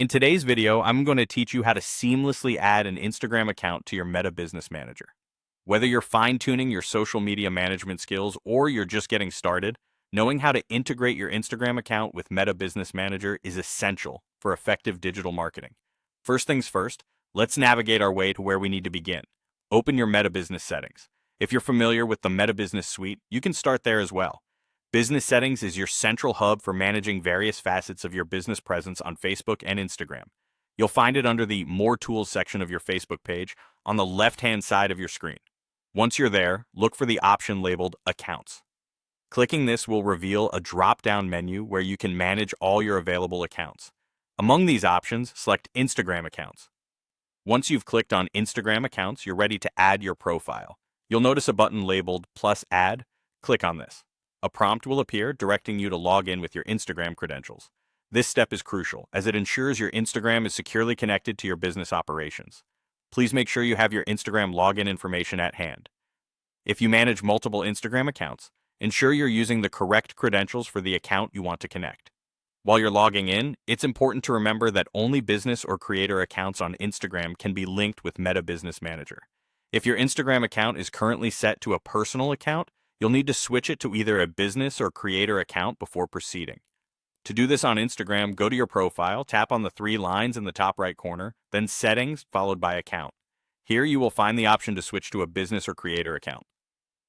In today's video, I'm going to teach you how to seamlessly add an Instagram account to your Meta Business Manager. Whether you're fine-tuning your social media management skills or you're just getting started, knowing how to integrate your Instagram account with Meta Business Manager is essential for effective digital marketing. First things first, let's navigate our way to where we need to begin. Open your Meta Business settings. If you're familiar with the Meta Business Suite, you can start there as well. Business Settings is your central hub for managing various facets of your business presence on Facebook and Instagram. You'll find it under the More Tools section of your Facebook page on the left-hand side of your screen. Once you're there, look for the option labeled Accounts. Clicking this will reveal a drop-down menu where you can manage all your available accounts. Among these options, select Instagram Accounts. Once you've clicked on Instagram Accounts, you're ready to add your profile. You'll notice a button labeled Plus Add. Click on this. A prompt will appear directing you to log in with your Instagram credentials. This step is crucial as it ensures your Instagram is securely connected to your business operations. Please make sure you have your Instagram login information at hand. If you manage multiple Instagram accounts, ensure you're using the correct credentials for the account you want to connect. While you're logging in, it's important to remember that only business or creator accounts on Instagram can be linked with Meta Business Manager. If your Instagram account is currently set to a personal account, you'll need to switch it to either a business or creator account before proceeding. To do this on Instagram, go to your profile, tap on the three lines in the top right corner, then Settings, followed by Account. Here you will find the option to switch to a business or creator account.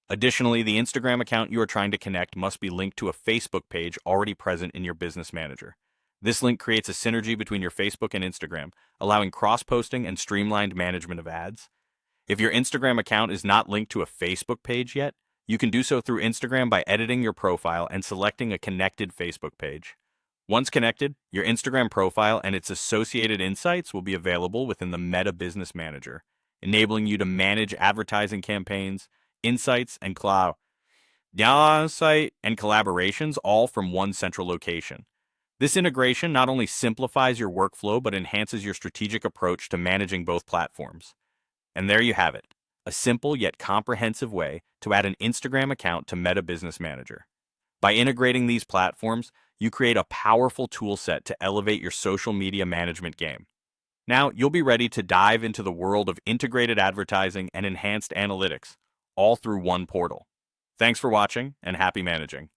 Additionally, the Instagram account you are trying to connect must be linked to a Facebook page already present in your business manager. This link creates a synergy between your Facebook and Instagram, allowing cross-posting and streamlined management of ads. If your Instagram account is not linked to a Facebook page yet, you can do so through Instagram by editing your profile and selecting a connected Facebook page. Once connected, your Instagram profile and its associated insights will be available within the Meta Business Manager, enabling you to manage advertising campaigns, insights, and collaborations all from one central location. This integration not only simplifies your workflow but enhances your strategic approach to managing both platforms. And there you have it. A simple yet comprehensive way to add an Instagram account to Meta Business Manager. By integrating these platforms, you create a powerful tool set to elevate your social media management game. Now, you'll be ready to dive into the world of integrated advertising and enhanced analytics, all through one portal. Thanks for watching, and happy managing.